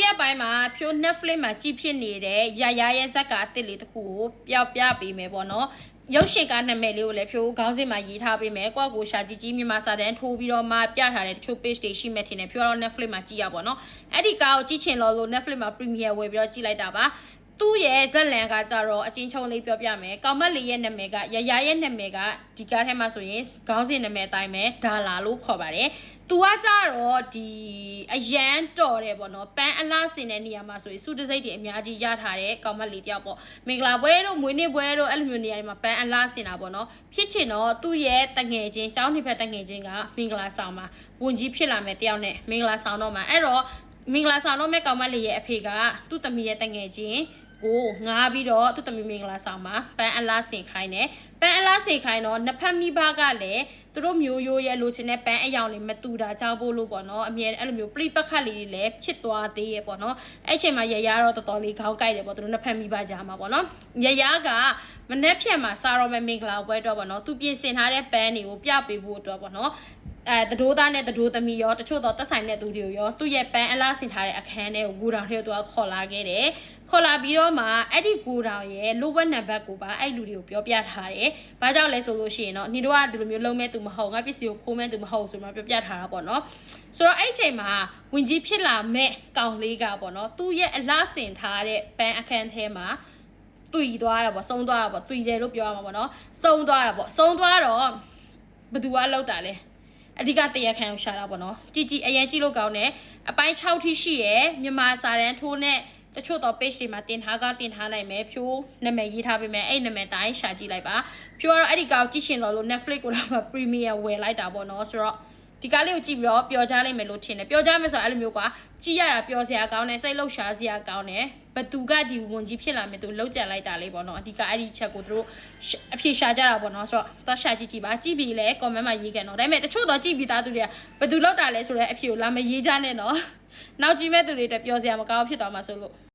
ရပိုင်းမှာဖြို Netflix မှာကြည့်ဖြစ်နေတဲ့ရရဲ့ဇက်ကအစ်စ်လေးတစ်ခုကိုပြပေးမယ်ပေါ့နော်ရုပ်ရှင်ကနာမည်လေးကိုလည်းဖြိုခေါင်းစဉ်မှာရေးထားပေးမယ်ကိုရှာကြီးမြန်မာစာတန်းထိုးပြီးတော့မှပြထားတဲ့တချို့ page တွေရှိမဲ့ထင်တယ်ဖြိုတော့ Netflix မှာကြည့်ရပါတော့အဲ့ဒီကားကိုကြည့်ချင်လို့ Netflix မှာ Premiere ဝယ်ပြီးတော့ကြည့်လိုက်တာပါသူ့ရဲ့ဇက်လန်ကကြတော့အချင်းချုံလေးပြောပြမယ်ကောင်မလေးရဲ့နာမည်ကရရဲ့နာမည်ကဒီကားထဲမှာဆိုရင်ခေါင်းစဉ်နာမည်အတိုင်းပဲဒါလာလို့ခေါ်ပါတယ်သူကကြတော့ဒီအရန်တော်တယ်ပေါ့နော်ပန်းအလားစင်တဲ့နေရာမှာဆိုရင်စုတစိတ်တွေအများကြီးရထားတဲ့ကောင်မလေးတယောက်ပေါ့မင်္ဂလာပွဲတို့မွေးနေ့ပွဲတို့အဲ့လိုမျိုးနေရာတွေမှာပန်းအလားစင်တာပေါ့နော်ဖြစ်ချင်တော့သူ့ရဲ့တငယ်ချင်းကျောင်းနှစ်ဖက်တငယ်ချင်းကမင်္ဂလာဆောင်မှာဝန်ကြီးဖြစ်လာမယ်တယောက်နဲ့မင်္ဂလာဆောင်တော့မှာအဲ့တော့မင်္ဂလာဆောင်တော့မဲ့ကောင်မလေးရဲ့အဖေကသူ့သမီးရဲ့တငယ်ချင်းကိုငားပြီးတော့သူ့သမီးမင်္ဂလာဆောင်မှာပန်းအလားစင်ခိုင်းတယ်ပန်းအလားစင်ခိုင်းတော့နှစ်ဖက်မိဘကလည်းသူတို့မျိုးရိုးရဲ့လိုချင်တဲ့ပန်းအယောင်လေးမတူတာကြောင့်ပို့လို့ပေါ့နော်အမြဲအဲ့လိုမျိုးပြိပခတ်လေးတွေလည်းဖြစ်သွားသေးရဲ့ပေါ့နော်အဲ့ချိန်မှာရတော့တော်တော်လေးခေါင်းကိုက်တယ်ပေါ့သူတို့နှစ်ဖက်မိဘကြားမှာပေါ့နော်ရကမနှက်ဖြတ်မှာစားတော့မဲ့မင်္ဂလာပွဲတော့ပေါ့နော်သူပြင်ဆင်ထားတဲ့ပန်းတွေကိုပြပေးဖို့အတွက်ပေါ့နော်တဒိုးသားနဲ့တဒိုးသမီးရောတချို့တော့တက်ဆိုင်တဲ့သူတွေရောသူ့ရဲ့ပန်းအလားဆင်ထားတဲ့အခန်းထဲကိုဂူတောင်ထဲကိုသူကခေါ်လာခဲ့တယ်ခေါ်လာပြီးတော့မှအဲ့ဒီဂူတောင်ရဲ့လိုဝက်နံပါတ်ကိုပါအဲ့လူတွေကိုပြောပြထားတယ်။ဘာကြောင့်လဲဆိုလို့ရှိရင်တော့ညီတို့ကဒီလိုမျိုးလုံးမဲ့သူမဟုတ်ငါပစ္စည်းကိုခိုးမဲ့သူမဟုတ်ဆိုမှပြောပြထားတာပေါ့နော်။ဆိုတော့အဲ့ချိန်မှာဝင်ကြီးဖြစ်လာမဲ့ကောင်လေးကပေါ့နော်သူ့ရဲ့အလားဆင်ထားတဲ့ပန်းအခန်းထဲမှာတွေ့သွားတာပေါ့ဆုံးသွားတာပေါ့တွေ့တယ်လို့ပြောရမှာပေါ့နော်ဆုံးသွားတာပေါ့ဆုံးသွားတော့ဘသူကလောက်တာလဲအဓိကတရားခံကိုရှာတာပေါ့နော်ကြည်အရင်ကြည့်လို့ကောင်းတယ်အပိုင်း6ထိရှိရယ်မြန်မာစာတန်းထိုးနဲ့တချို့တော့ page တွေမှာတင်ထားနိုင်မယ်ဖြိုးနာမည်ရေးထားပေးမယ်အဲ့နာမည်တိုင်းရှာကြည့်လိုက်ပါဖြိုးကတော့အဲ့ဒီကောင်ကြည့်ရှင်လို့ Netflix ကိုတော့ Premiere ဝယ်လိုက်တာပေါ့နော်ဆိုတော့ဒီကားလေးကိုကြည့်ပြီးတော့ပျော်ကြလိမ့်မယ်လို့ထင်တယ်ပျော်ကြမယ်ဆိုတော့အဲ့လိုမျိုးကွာကြည့်ရတာပျော်စရာကောင်းတယ်စိတ်လှုပ်ရှားစရာကောင်းတယ်ဘသူကဒီဝန်ကြီးဖြစ်လာမယ်သူလှုပ်ကြံလိုက်တာလေးပေါ့နော်အဓိကအဲ့ဒီချက်ကိုသူတို့အဖြေရှာကြတာပေါ့နော်ဆိုတော့တော့ရှာကြည့်ပါကြည့်ပြီးလဲ comment မှာရေးခဲ့တော့ဒါပေမဲ့တချို့တော့ကြည့်ပြီးသားသူတွေကဘသူလောက်တာလဲဆိုတော့အဖြေကိုလာမရေးကြနဲ့နော်နောက်ကြည့်မဲ့သူတွေအတွက်ပျော်စရာမကောင်းဖြစ်သွားမှာဆိုလို့